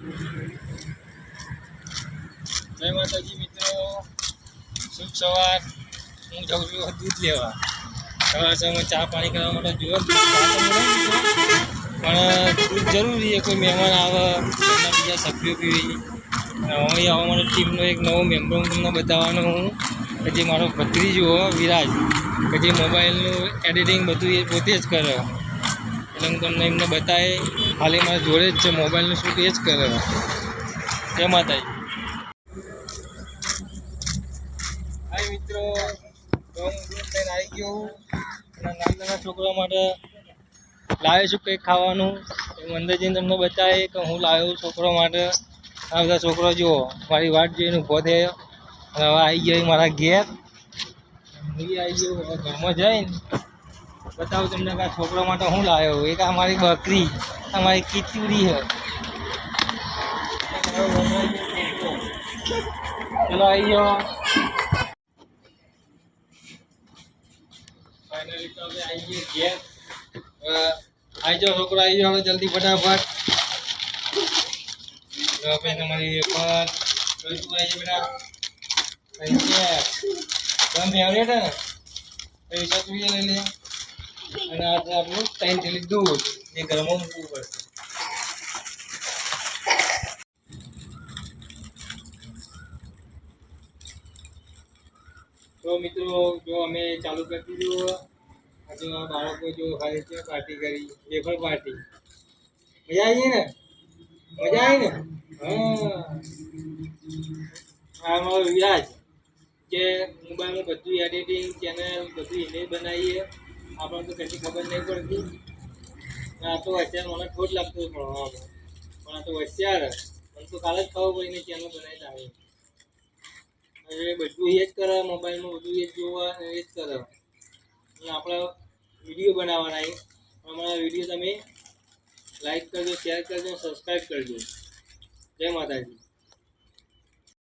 જય માતાજી મિત્રો, શુભ સવાર। હું જાઉં છું દૂધ લેવા। સવારમાં ચા પાણી કરવા માટે જુઓ, પણ દૂધ જરૂરી છે। કોઈ મહેમાન આવે, એના બીજા સભ્યો પીવી। અહીં આવવા માટે ટીમનો એક નવો મેમ્બર હું તમને બતાવવાનો હું, કે જે મારો ભત્રીજો વિરાજ, કે જે મોબાઈલનું એડિટિંગ બધું એ પોતે જ કરે। એટલે હું તમને એમને બતાવે, ખાલી મારા જોડે જ છે, મોબાઈલનું શૂટ એ જ કરે। જય માતાજી। હાય મિત્રો, તો હું દૂધ લઈને આવી ગયો હું, અને નાના છોકરા માટે લાવ્યો છું કંઈક ખાવાનું। હું અંદર જઈને તમને બતાવે કે હું લાવ્યો છોકરા માટે। આ બધા છોકરા જુઓ મારી વાટ જોઈને ઊભો થયો, અને હવે આવી ગયો મારા ઘેર। હું આવી ગયો, હવે ઘરમાં જઈને બતાવું તમને કે આ છોકરા માટે હું લાવ્યો। એક આ મારી બકરી, આ મારી કીચુડી છે। ચલો આવી ગયો। ફાઇનલી તો હવે આવી ગયો ઘેર। આવી જાઓ છોકરો, આવી જાઓ જલ્દી ફટાફટ। તમારી વેફર આવી બેટા, તમે ફેવરેટ હે ને, પછી ચકરી લઈ લે। અને આ આપણું 3 થેલી દૂધ, એ ઘરમાં મૂકવું પડશે। તો મિત્રો જો અમે ચાલુ કરી દીધું। જો આ બાળકો જો ખાય છે, પાર્ટી કરી, વેફર પાર્ટી। મજા આવી ને, મજા આવી ને? હા, આ મારો વિરાજ, કે મોબાઈલમાં બધું એડિટિંગ ચેનલ બધું એને બનાવીએ। આપણને તો કશી ખબર નહીં પડતી। આ તો હોશિયાર, મને ખોટ લાગતું ભણવામાં, પણ આ તો હોશિયાર। મને તો કાલે જ ખબર પડી ને ચેનલ બનાવી આવે। હવે બધું એ જ કરે, મોબાઈલમાં બધું એ જ જોવા એ જ કરે। અને આપણે વિડીયો બનાવવાના છે। અમારા વિડીયો તમે લાઈક કરજો, શેર કરજો, સબસ્ક્રાઈબ કરજો। જય માતાજી।